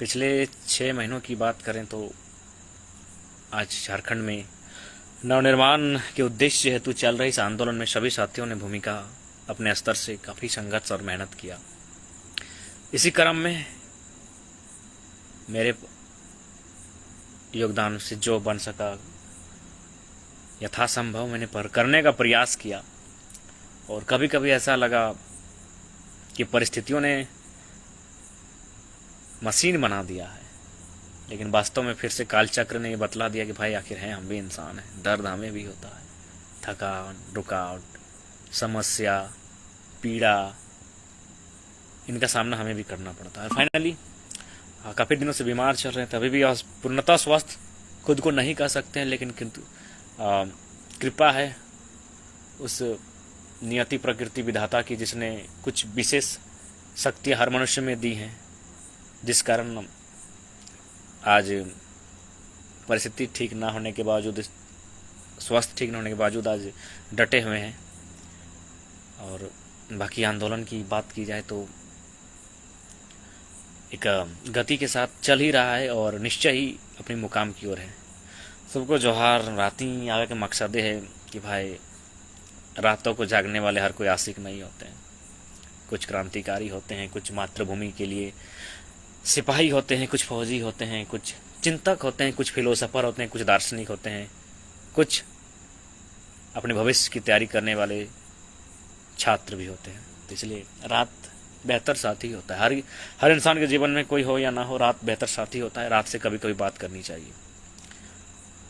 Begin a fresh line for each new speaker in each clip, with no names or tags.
पिछले 6 महीनों की बात करें तो आज झारखंड में नवनिर्माण के उद्देश्य हेतु चल रहे इस आंदोलन में सभी साथियों ने भूमिका अपने स्तर से काफ़ी संघर्ष और मेहनत किया। इसी क्रम में मेरे योगदान से जो बन सका यथासंभव मैंने करने का प्रयास किया। और कभी कभी ऐसा लगा कि परिस्थितियों ने मशीन बना दिया है, लेकिन वास्तव में फिर से कालचक्र ने ये बतला दिया कि भाई आखिर हैं हम भी इंसान हैं, दर्द हमें भी होता है, थकान, रुकावट, समस्या, पीड़ा, इनका सामना हमें भी करना पड़ता है। फाइनली काफ़ी दिनों से बीमार चल रहे हैं, तभी भी पूर्णतः स्वस्थ खुद को नहीं कह सकते हैं, लेकिन किंतु कृपा है उस नियति प्रकृति विधाता की जिसने कुछ विशेष शक्तियाँ हर मनुष्य में दी हैं, जिस कारण आज परिस्थिति ठीक ना होने के बावजूद, स्वास्थ्य ठीक न होने के बावजूद आज डटे हुए हैं। और बाकी आंदोलन की बात की जाए तो एक गति के साथ चल ही रहा है और निश्चय ही अपने मुकाम की ओर है। सबको जोहार। राती आगे के मकसद है कि भाई रातों को जागने वाले हर कोई आशिक नहीं होते हैं। कुछ क्रांतिकारी होते हैं, कुछ मातृभूमि के लिए सिपाही होते हैं, कुछ फौजी होते हैं, कुछ चिंतक होते हैं, कुछ फिलोसफर होते हैं, कुछ दार्शनिक होते हैं, कुछ अपने भविष्य की तैयारी करने वाले छात्र भी होते हैं। तो इसलिए रात बेहतर साथी होता है। हर इंसान के जीवन में कोई हो या ना हो, रात बेहतर साथी होता है। रात से कभी कभी बात करनी चाहिए।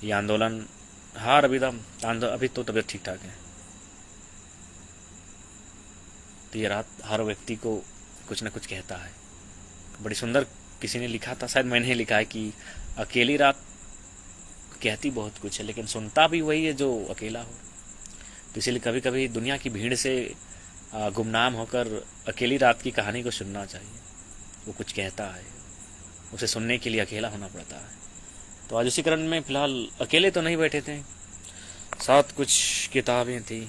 ये आंदोलन अभी तो तबीयत ठीक ठाक है, तो ये रात हर व्यक्ति को कुछ न कुछ कहता है। बड़ी सुंदर किसी ने लिखा था, शायद मैंने लिखा है कि अकेली रात कहती बहुत कुछ है, लेकिन सुनता भी वही है जो अकेला हो। तो इसलिए कभी कभी दुनिया की भीड़ से गुमनाम होकर अकेली रात की कहानी को सुनना चाहिए। वो कुछ कहता है, उसे सुनने के लिए अकेला होना पड़ता है। तो आज उसी क्रम में फिलहाल अकेले तो नहीं बैठे थे, साथ कुछ किताबें थी।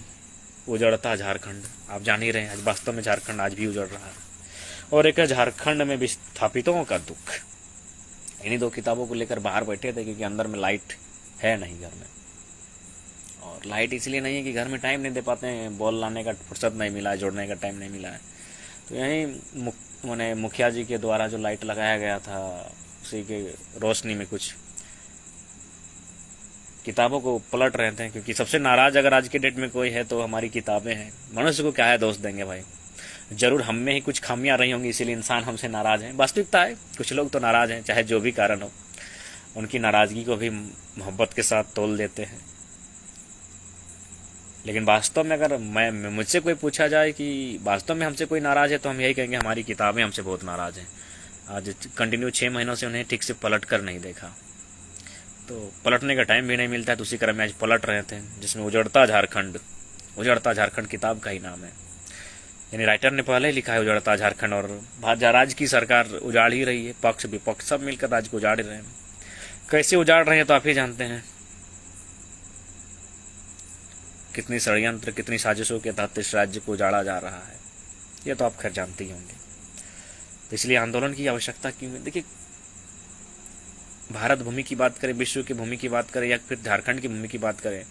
उजड़ता झारखंड, आप जान ही रहे हैं, आज वास्तव में झारखंड आज भी उजड़ रहा है। और एक झारखंड में विस्थापितों का दुख, इन्हीं दो किताबों को लेकर बाहर बैठे थे, क्योंकि अंदर में लाइट है नहीं घर में। और लाइट इसलिए नहीं है कि घर में टाइम नहीं दे पाते हैं, बॉल लाने का फुर्सत नहीं मिला है, जोड़ने का टाइम नहीं मिला है। तो यहीं मुखिया जी के द्वारा जो लाइट लगाया गया था, उसी के रोशनी में कुछ किताबों को पलट रहे थे। क्योंकि सबसे नाराज अगर आज के डेट में कोई है तो हमारी किताबें हैं। मनुष्य को क्या है दोष देंगे भाई, जरूर हम में ही कुछ खामियां रही होंगी, इसीलिए इंसान हमसे नाराज है। वास्तविकता है कुछ लोग तो नाराज हैं, चाहे जो भी कारण हो, उनकी नाराजगी को भी मोहब्बत के साथ तोल देते हैं। लेकिन वास्तव में अगर मुझसे कोई पूछा जाए कि वास्तव में हमसे कोई नाराज है, तो हम यही कहेंगे हमारी किताबें हमसे बहुत नाराज हैं। आज कंटिन्यू 6 महीनों से उन्हें ठीक से पलट कर नहीं देखा, तो पलटने का टाइम भी नहीं मिलता है। तो उसी क्रम में आज पलट रहे थे, जिसमें उजड़ता झारखंड किताब का ही नाम है। यानी राइटर ने पहले ही लिखा है उजड़ता झारखंड, और राज्य की सरकार उजाड़ ही रही है। पक्ष विपक्ष सब मिलकर राज्य को उजाड़ रहे हैं। कैसे उजाड़ रहे हैं तो आप ही जानते हैं। कितनी षड्यंत्र, कितनी साजिशों के तहत इस राज्य को उजाड़ा जा रहा है, ये तो आप खैर जानते ही होंगे। तो इसलिए आंदोलन की आवश्यकता क्यों है? देखिए, भारत भूमि की बात करें, विश्व की भूमि की बात करें, या फिर झारखंड की भूमि की बात करें,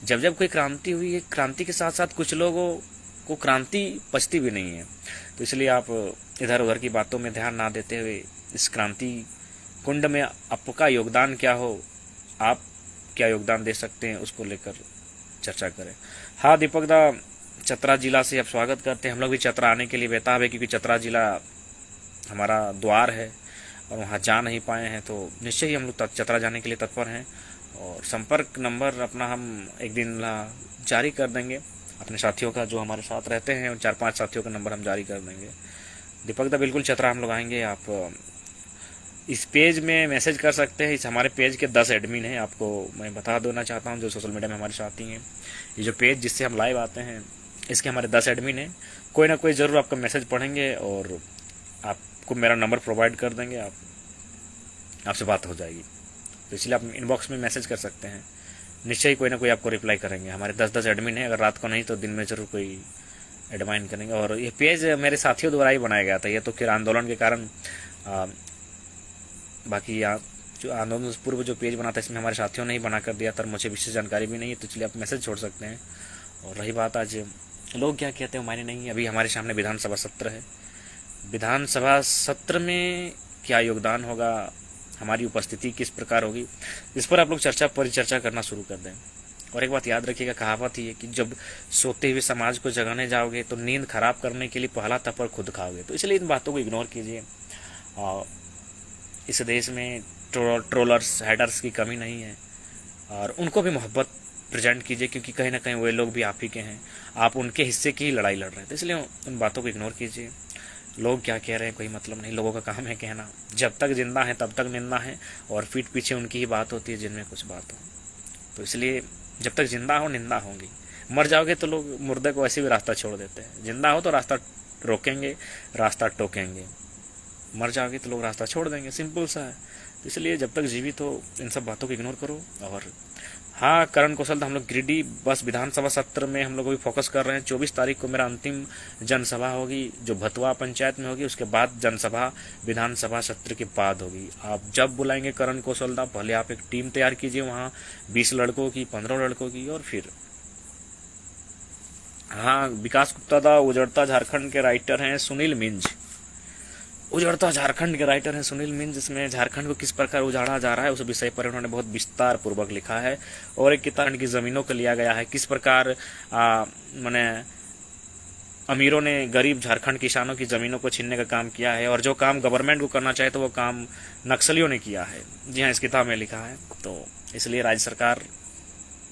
जब कोई क्रांति हुई है, क्रांति के साथ साथ कुछ लोगों को क्रांति पचती भी नहीं है। तो इसलिए आप इधर उधर की बातों में ध्यान ना देते हुए इस क्रांति कुंड में आपका योगदान क्या हो, आप क्या योगदान दे सकते हैं, उसको लेकर चर्चा करें। हाँ, दीपक दा चतरा जिला से आप स्वागत करते हैं। हम लोग भी चतरा आने के लिए बेताब है, क्योंकि चतरा जिला हमारा द्वार है और वहाँ जा नहीं पाए हैं, तो निश्चय ही हम लोग चतरा जाने के लिए तत्पर हैं। और संपर्क नंबर अपना हम एक दिन जारी कर देंगे अपने साथियों का, जो हमारे साथ रहते हैं, उन 4-5 साथियों का नंबर हम जारी कर देंगे। दीपक दा बिल्कुल चतरा हम लोग आएंगे। आप इस पेज में मैसेज कर सकते हैं। इस हमारे पेज के 10 एडमिन हैं, आपको मैं बता देना चाहता हूं, जो सोशल मीडिया में हमारे साथी हैं। ये जो पेज जिससे हम लाइव आते हैं, इसके हमारे 10 एडमिन हैं। कोई ना कोई ज़रूर आपका मैसेज पढ़ेंगे और आपको मेरा नंबर प्रोवाइड कर देंगे, आपसे बात हो जाएगी। तो इसलिए आप इनबॉक्स में मैसेज कर सकते हैं, निश्चय ही कोई ना कोई आपको रिप्लाई करेंगे। हमारे 10-10 एडमिन हैं, अगर रात को नहीं तो दिन में ज़रूर कोई एडमाइन करेंगे। और ये पेज मेरे साथियों द्वारा ही बनाया गया था। ये तो फिर आंदोलन के कारण बाकी आप जो आंदोलन से पूर्व जो पेज बना था इसमें हमारे साथियों ने ही बना कर दिया था और मुझे विशेष जानकारी भी नहीं है, तो चलिए आप मैसेज छोड़ सकते हैं। और रही बात आज लोग क्या कहते हैं मायने नहीं है। अभी हमारे सामने विधानसभा सत्र है, विधानसभा सत्र में क्या योगदान होगा, हमारी उपस्थिति किस प्रकार होगी, इस पर आप लोग परिचर्चा करना शुरू कर दें। और एक बात याद रखिएगा, कहावत ही है कि जब सोते हुए समाज को जगाने जाओगे तो नींद खराब करने के लिए पहला थप्पड़ खुद खाओगे। तो इसलिए इन बातों को इग्नोर कीजिए। इस देश में ट्रोलर्स हेडर्स की कमी नहीं है और उनको भी मोहब्बत प्रेजेंट कीजिए, क्योंकि कहीं ना कहीं वे लोग भी आप ही के हैं, आप उनके हिस्से की ही लड़ाई लड़ रहे हैं। तो इसलिए उन बातों को इग्नोर कीजिए। लोग क्या कह रहे हैं कोई मतलब नहीं, लोगों का काम है कहना। जब तक जिंदा है तब तक निंदा है और पीठ पीछे उनकी ही बात होती है जिनमें कुछ बात हो। तो इसलिए जब तक जिंदा हो निंदा होंगी, मर जाओगे तो लोग मुर्दे को ऐसे भी रास्ता छोड़ देते हैं। जिंदा हो तो रास्ता रोकेंगे, रास्ता टोकेंगे, मर जाओगे तो लोग रास्ता छोड़ देंगे, सिंपल सा है। तो इसलिए जब तक जीवित हो इन सब बातों को इग्नोर करो। और हाँ, करण कौशल हम लोग गिरिडीह बस विधानसभा सत्र में हम लोग अभी फोकस कर रहे हैं। 24 तारीख को मेरा अंतिम जनसभा होगी जो भतुआ पंचायत में होगी, उसके बाद जनसभा विधानसभा सत्र के बाद होगी। आप जब बुलाएंगे करण कौशल दा, पहले आप एक टीम तैयार कीजिए वहाँ 20 लड़कों की, 15 लड़कों की। और फिर हाँ, विकास गुप्ता दा उजड़ता झारखंड के राइटर हैं सुनील मिंज, उजड़ता झारखंड के राइटर हैं सुनील मिंज, जिसमें झारखंड को किस प्रकार उजाड़ा जा रहा है उस विषय पर उन्होंने बहुत विस्तार पूर्वक लिखा है। और एक किसान की जमीनों को लिया गया है, किस प्रकार मैंने अमीरों ने गरीब झारखंड किसानों की जमीनों को छीनने का काम किया है, और जो काम गवर्नमेंट को करना चाहे तो वो काम नक्सलियों ने किया है। जी हाँ, इस किताब में लिखा है। तो इसलिए राज्य सरकार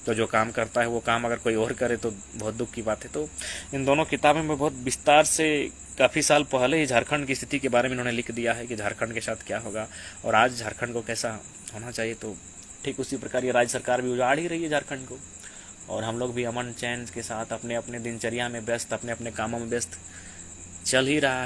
तो जो काम करता है वो काम अगर कोई और करे तो बहुत दुख की बात है। तो इन दोनों किताबों में बहुत विस्तार से काफ़ी साल पहले ही झारखंड की स्थिति के बारे में इन्होंने लिख दिया है कि झारखंड के साथ क्या होगा और आज झारखंड को कैसा होना चाहिए। तो ठीक उसी प्रकार ये राज्य सरकार भी उजाड़ ही रही है झारखंड को, और हम लोग भी अमन चैन के साथ अपने अपने दिनचर्या में व्यस्त, अपने अपने कामों में व्यस्त चल ही रहा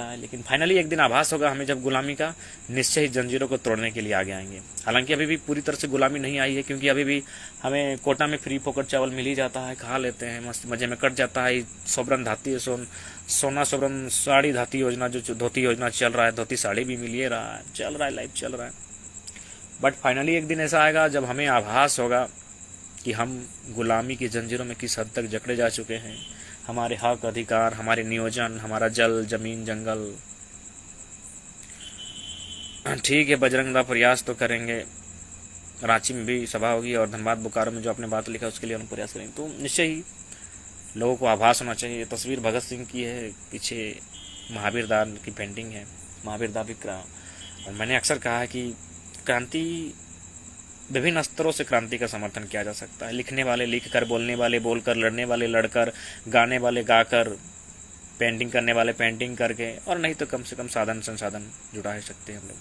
है। लेकिन फाइनली एक दिन आभास होगा हमें जब गुलामी का निश्चय ही जंजीरों को तोड़ने के लिए आगे आएंगे। हालांकि अभी भी पूरी तरह से गुलामी नहीं आई है, क्योंकि अभी भी हमें कोटा में फ्री फोकट चावल मिल ही जाता है, खा लेते हैं, मस्त मजे में कट जाता है। सोबरन धाती सोना सोबरन साड़ी धाती योजना जो धोती योजना चल रहा है, धोती साड़ी भी मिल रहा है, चल रहा है, लाइफ चल रहा है। बट फाइनली एक दिन ऐसा आएगा जब हमें आभास होगा कि हम गुलामी की जंजीरों में किस हद तक जकड़े जा चुके हैं। हमारे हक अधिकार, हमारे नियोजन, हमारा जल जमीन जंगल, ठीक है बजरंग दा प्रयास तो करेंगे। रांची में भी सभा होगी और धनबाद बोकारो में जो आपने बात लिखा उसके लिए हम प्रयास करेंगे। तो निश्चय ही लोगों को आभास होना चाहिए। तस्वीर भगत सिंह की है, पीछे महावीर दा की पेंटिंग है, महावीर दा विक्रम। और मैंने अक्सर कहा है कि क्रांति विभिन्न स्तरों से क्रांति का समर्थन किया जा सकता है। लिखने वाले लिख कर, बोलने वाले बोलकर, लड़ने वाले लड़कर, गाने वाले गाकर, पेंटिंग करने वाले पेंटिंग करके, और नहीं तो कम से कम साधन संसाधन जुटा ही सकते हैं हम लोग।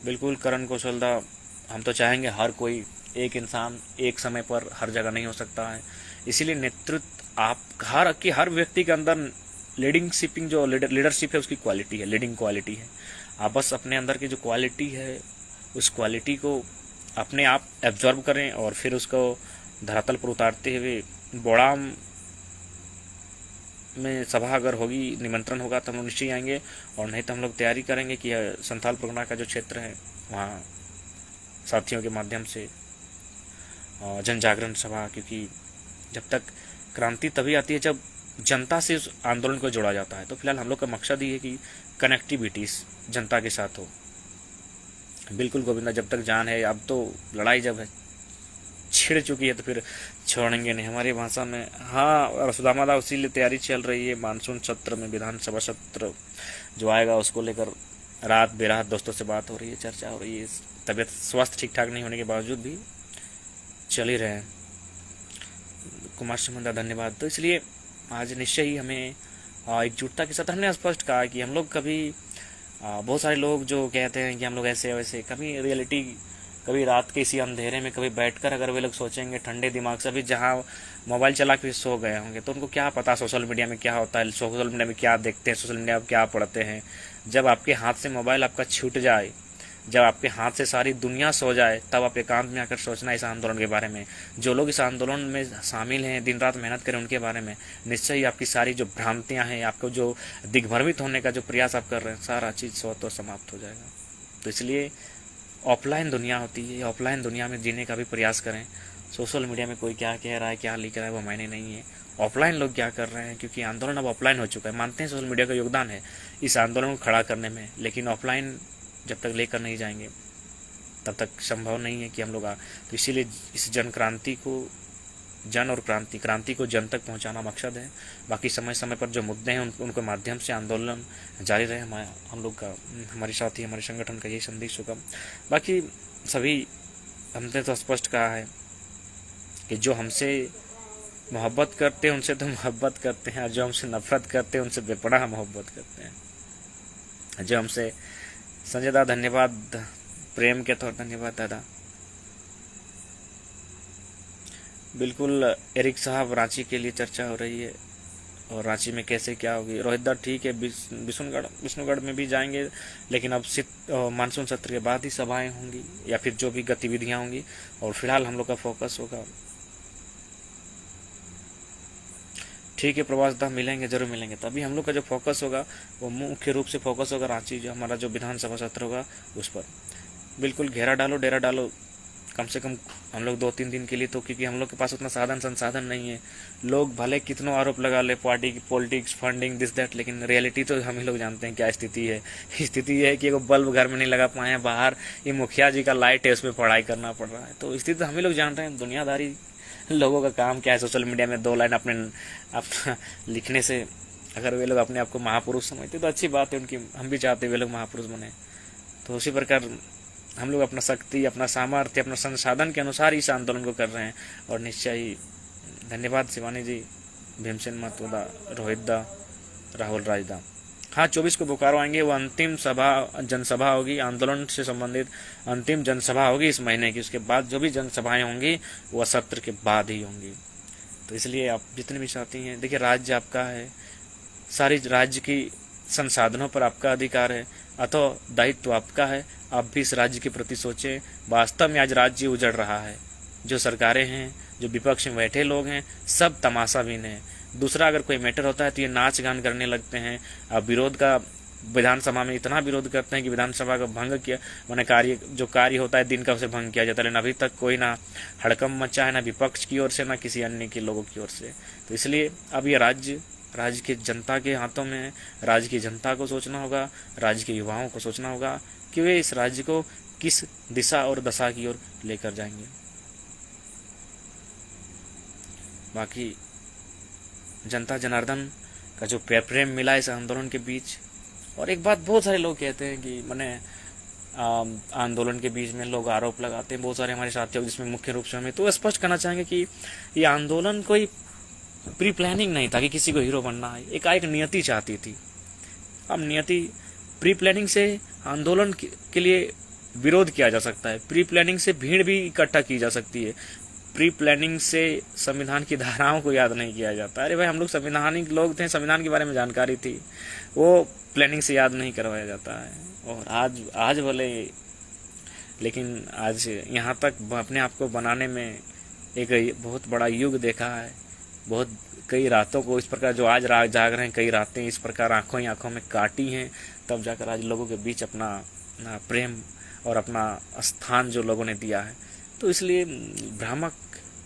बिल्कुल करण कौशल दा, हम तो चाहेंगे हर कोई एक इंसान एक समय पर हर जगह नहीं हो सकता है। इसीलिए नेतृत्व आप हर व्यक्ति के अंदर लीडिंगशिपिंग जो लीडरशिप है उसकी क्वालिटी है, लीडिंग क्वालिटी है। आप बस अपने अंदर की जो क्वालिटी है उस क्वालिटी को अपने आप एब्जॉर्ब करें और फिर उसको धरातल पर उतारते हुए बोड़ाम में सभा अगर होगी, निमंत्रण होगा तो हम लोग निश्चय आएंगे, और नहीं तो हम लोग तैयारी करेंगे कि संथाल परगना का जो क्षेत्र है वहाँ साथियों के माध्यम से जन जागरण सभा, क्योंकि जब तक क्रांति तभी आती है जब जनता से उस आंदोलन को जोड़ा जाता है। तो फिलहाल हम लोग का मकसद ही है कि कनेक्टिविटी जनता के साथ हो। बिल्कुल गोविंदा, जब तक जान है, अब तो लड़ाई जब है छिड़ चुकी है तो फिर छोड़ेंगे नहीं हमारी भाषा में। हाँ, और सुदामा दा उसी लिए तैयारी चल रही है मानसून सत्र में, विधानसभा सत्र जो आएगा उसको लेकर रात बेरात दोस्तों से बात हो रही है, चर्चा हो रही है। तबीयत स्वास्थ्य ठीक ठाक नहीं होने के बावजूद भी चल ही रहे हैं। कुमार सुमंदा धन्यवाद। तो इसलिए आज निश्चय ही हमें एकजुटता के साथ, हमने स्पष्ट कहा कि हम लोग कभी बहुत सारे लोग जो कहते हैं कि हम लोग ऐसे वैसे, कभी रियलिटी, कभी रात के इसी अंधेरे में कभी बैठकर अगर वे लोग सोचेंगे ठंडे दिमाग से, अभी जहाँ मोबाइल चला के सो गए होंगे तो उनको क्या पता सोशल मीडिया में क्या होता है, सोशल मीडिया में क्या देखते हैं, सोशल मीडिया में क्या पढ़ते हैं। जब आपके हाथ से मोबाइल आपका छूट जाए जब आपके हाथ से सारी दुनिया सो जाए तब आप एकांत में आकर सोचना इस आंदोलन के बारे में। जो लोग इस आंदोलन में शामिल हैं, दिन रात मेहनत करें, उनके बारे में निश्चय ही आपकी सारी जो भ्रांतियां हैं, आपको जो दिग्भ्रमित होने का जो प्रयास आप कर रहे हैं, सारा चीज़ स्वतः समाप्त हो जाएगा। तो इसलिए ऑफलाइन दुनिया होती है, ऑफलाइन दुनिया में जीने का भी प्रयास करें। सोशल मीडिया में कोई क्या कह रहा है, क्या लिख रहा है, वो मायने नहीं है। ऑफलाइन लोग क्या कर रहे हैं, क्योंकि आंदोलन अब ऑफलाइन हो चुका है। मानते हैं सोशल मीडिया का योगदान है इस आंदोलन को खड़ा करने में, लेकिन ऑफलाइन जब तक लेकर नहीं जाएंगे तब तक संभव नहीं है कि हम लोग तो इसीलिए इस जन क्रांति को, जन और क्रांति को जन तक पहुंचाना मकसद है। बाकी समय समय पर जो मुद्दे हैं उनके माध्यम से आंदोलन जारी रहे। हम लोग का, हमारे साथी, हमारे संगठन का यही संदेश होगा। बाकी सभी हमने तो स्पष्ट कहा है कि जो हमसे मोहब्बत करते हैं उनसे तो मोहब्बत करते हैं, और जो हमसे नफरत करते हैं उनसे बेपनाह मोहब्बत करते हैं। जो हमसे, संजय दा धन्यवाद, प्रेम के तौर धन्यवाद दादा। बिल्कुल एरिक साहब, रांची के लिए चर्चा हो रही है और रांची में कैसे क्या होगी। रोहित दा ठीक है, विष्णुगढ़ में भी जाएंगे, लेकिन अब मानसून सत्र के बाद ही सभाएं होंगी या फिर जो भी गतिविधियां होंगी, और फिलहाल हम लोग का फोकस होगा। ठीक है प्रवास दा, मिलेंगे, जरूर मिलेंगे। तभी हम लोग का जो फोकस होगा वो मुख्य रूप से फोकस होगा रांची, जो हमारा जो विधानसभा सत्र होगा उस पर। बिल्कुल घेरा डालो, डेरा डालो, कम से कम हम लोग 2-3 दिन के लिए, तो क्योंकि हम लोग के पास उतना संसाधन नहीं है। लोग भले कितनों आरोप लगा ले, पार्टी की पॉलिटिक्स, फंडिंग, दिस दैट, लेकिन रियलिटी तो हम ही लोग जानते हैं क्या स्थिति है। स्थिति यह है कि वो बल्ब घर में नहीं लगा पाए हैं, बाहर ये मुखिया जी का लाइट है उस पर पढ़ाई करना पड़ रहा है। तो स्थिति तो हम ही लोग जान रहे हैं। दुनियादारी लोगों का काम क्या है, सोशल मीडिया में 2 लाइन अपने लिखने से अगर वे लोग अपने आप को महापुरुष समझते तो अच्छी बात है उनकी, हम भी चाहते वे लोग महापुरुष बने। तो उसी प्रकार हम लोग अपना शक्ति, अपना सामर्थ्य, अपना संसाधन के अनुसार इस आंदोलन को कर रहे हैं। और निश्चय ही धन्यवाद शिवानी जी, भीमसेन महतो दा, रोहित दा, राहुल राज दा। हाँ, 24 को बोकारो आएंगे, वो अंतिम जनसभा होगी, आंदोलन से संबंधित अंतिम जनसभा होगी इस महीने की। उसके बाद जो भी जनसभाएं होंगी वो सत्र के बाद ही होंगी। तो इसलिए आप जितने भी साथी हैं, देखिए राज्य आपका है, सारी राज्य की संसाधनों पर आपका अधिकार है, अथवा दायित्व आपका है। आप भी इस राज्य के प्रति सोचें। वास्तव में आज राज्य उजड़ रहा है। जो सरकारें हैं, जो विपक्ष में बैठे लोग हैं, सब तमाशाबीन हैं। दूसरा, अगर कोई मैटर होता है तो ये नाच गान करने लगते हैं। अब विरोध का विधानसभा में इतना विरोध करते हैं कि विधानसभा का भंग किया, मैंने कार्य होता है दिन का, उसे भंग किया जाता है। लेकिन अभी तक कोई ना हड़कंप मचा है, ना विपक्ष की ओर से, ना किसी अन्य के लोगों की ओर से। तो इसलिए अब ये राज्य की जनता के हाथों में है। राज्य की जनता को सोचना होगा, राज्य के युवाओं को सोचना होगा कि वे इस राज्य को किस दिशा और दशा की ओर लेकर जाएंगे। बाकी जनता जनार्दन का जो प्रेम मिला इस आंदोलन के बीच। और एक बात बहुत सारे लोग कहते हैं कि मैंने आंदोलन के बीच में लोग आरोप लगाते हैं, बहुत सारे हमारे साथियों, जिसमें मुख्य रूप से हमें तो स्पष्ट करना चाहेंगे कि ये आंदोलन कोई प्री प्लानिंग नहीं था कि किसी को हीरो बनना है। एक नियति चाहती थी। अब नियति, प्री प्लानिंग से आंदोलन के लिए विरोध किया जा सकता है, प्री प्लानिंग से भीड़ भी इकट्ठा की जा सकती है, प्री प्लानिंग से संविधान की धाराओं को याद नहीं किया जाता। अरे भाई, हम लोग संवैधानिक लोग थे, संविधान के बारे में जानकारी थी, वो प्लानिंग से याद नहीं करवाया जाता है। और आज भले, लेकिन आज यहाँ तक अपने आप को बनाने में एक बहुत बड़ा युग देखा है। बहुत कई रातों को इस प्रकार, जो आज रात जाग रहे हैं, कई रातें इस प्रकार आंखों ही आंखों में काटी हैं, तब जाकर आज लोगों के बीच अपना प्रेम और अपना स्थान जो लोगों ने दिया है। तो इसलिए भ्रामक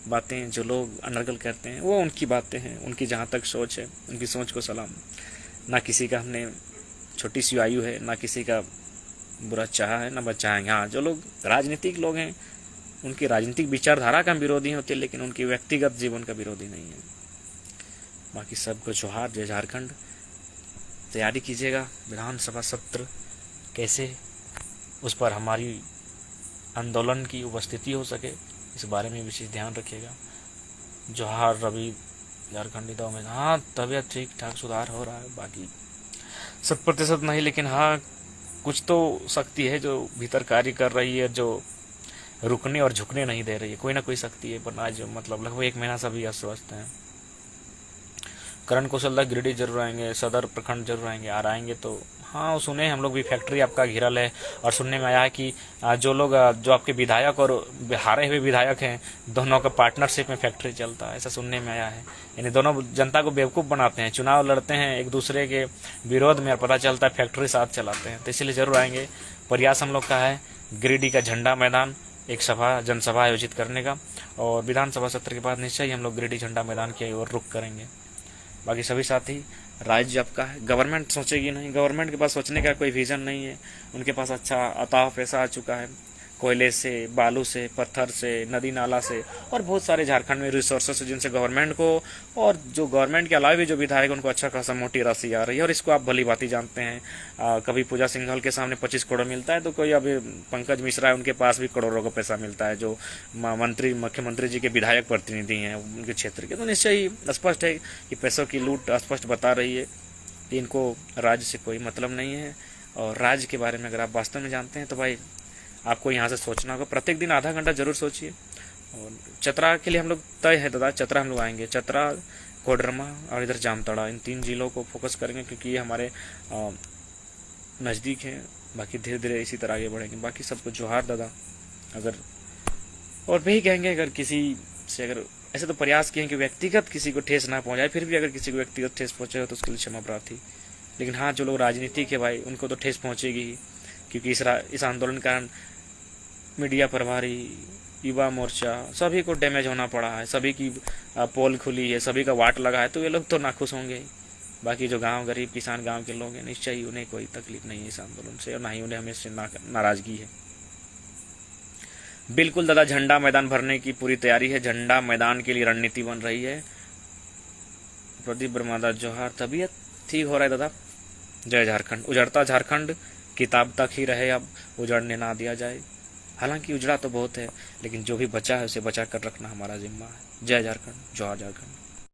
बातें जो लोग अनर्गल करते हैं, वो उनकी बातें हैं, उनकी जहाँ तक सोच है, उनकी सोच को सलाम। ना किसी का हमने छोटी सी आयु है, ना किसी का बुरा चाहा है, ना बचाएंगे। हाँ, जो लोग राजनीतिक लोग हैं, उनकी राजनीतिक विचारधारा का विरोधी होते हैं, लेकिन उनकी व्यक्तिगत जीवन का विरोधी नहीं है। बाकी सबको जोहार, जय झारखंड। तैयारी कीजिएगा विधानसभा सत्र कैसे उस पर हमारी आंदोलन की उपस्थिति हो सके, इस बारे में विशेष ध्यान रखिएगा। जोहार रवि, झारखंडी दो में। हाँ, तबीयत ठीक ठाक सुधार हो रहा है, बाकी 100% नहीं, लेकिन हाँ कुछ तो शक्ति है जो भीतर कार्य कर रही है, जो रुकने और झुकने नहीं दे रही है। कोई ना कोई शक्ति है। पर आज मतलब लगभग 1 महीना सभी अस्वस्थ हैं। करण कौशल गिरिडीह जरूर आएंगे, सदर प्रखंड जरूर आएंगे, आएंगे तो हाँ सुने हम लोग भी फैक्ट्री आपका घिरल है, और सुनने में आया है कि जो लोग जो आपके विधायक और हारे हुए विधायक हैं, दोनों का पार्टनरशिप में फैक्ट्री चलता है, ऐसा सुनने में आया है। यानी दोनों जनता को बेवकूफ़ बनाते हैं, चुनाव लड़ते हैं एक दूसरे के विरोध में और पता चलता है फैक्ट्री साथ चलाते हैं। तो इसलिए जरूर आएंगे। प्रयास हम लोग का है गिरिडीह का झंडा मैदान एक जनसभा आयोजित करने का, और विधानसभा सत्र के बाद निश्चय ही हम लोग गिरिडीह झंडा मैदान की ओर रुख करेंगे। बाकी सभी साथी, राज्य आपका है, गवर्नमेंट सोचेगी नहीं, गवर्नमेंट के पास सोचने का कोई विजन नहीं है। उनके पास अच्छा अताव पैसा आ चुका है, कोयले से, बालू से, पत्थर से, नदी नाला से, और बहुत सारे झारखंड में रिसोर्सेस जिनसे गवर्नमेंट को, और जो गवर्नमेंट के अलावा भी जो विधायक उनको अच्छा खासा मोटी राशि आ रही है। और इसको आप भली भांति जानते हैं। कभी पूजा सिंघल के सामने 25 करोड़ मिलता है, तो कोई अभी पंकज मिश्रा है, उनके पास भी करोड़ों का पैसा मिलता है, जो मुख्यमंत्री जी के विधायक प्रतिनिधि हैं उनके क्षेत्र के। तो निश्चय ही स्पष्ट है कि पैसों की लूट स्पष्ट बता रही है कि इनको राज्य से कोई मतलब नहीं है। और राज्य के बारे में अगर आप वास्तव में जानते हैं तो भाई आपको यहाँ से सोचना होगा। प्रत्येक दिन आधा घंटा जरूर सोचिए। और चतरा के लिए हम लोग तय है दादा, चतरा हम लोग आएंगे। चतरा, कोडरमा और इधर जामताड़ा, इन 3 जिलों को फोकस करेंगे क्योंकि ये हमारे नज़दीक हैं। बाकी धीरे धीरे इसी तरह आगे बढ़ेंगे। बाकी सबको जोहार दादा। अगर और भी कहेंगे, अगर किसी से अगर ऐसे तो प्रयास किए कि व्यक्तिगत किसी को ठेस ना पहुँचाए, फिर भी अगर किसी को व्यक्तिगत ठेस पहुँचे तो उसके लिए क्षमा प्रार्थी। लेकिन हाँ, जो लोग राजनीति के भाई, उनको तो ठेस पहुँचेगी ही, क्योंकि इस आंदोलन के कारण मीडिया प्रभारी, युवा मोर्चा, सभी को डैमेज होना पड़ा है, सभी की पोल खुली है, सभी का वाट लगा है, तो ये लोग तो नाखुश होंगे। बाकी जो गांव गरीब किसान गांव के लोग हैं, निश्चय ही उन्हें कोई तकलीफ नहीं है इस आंदोलन से, और ना ही उन्हें हमें नाराजगी है। बिल्कुल दादा, झंडा मैदान भरने की पूरी तैयारी है। झंडा मैदान के लिए रणनीति बन रही है। प्रदीप बर्मादा जोहार। तबीयत ठीक हो रहा है दादा। जय झारखंड। उजड़ता झारखंड किताब तक ही रहे, अब उजड़ने ना दिया जाए। हालांकि उजड़ा तो बहुत है, लेकिन जो भी बचा है उसे बचा कर रखना हमारा जिम्मा है। जय झारखंड, जोहार झारखंड।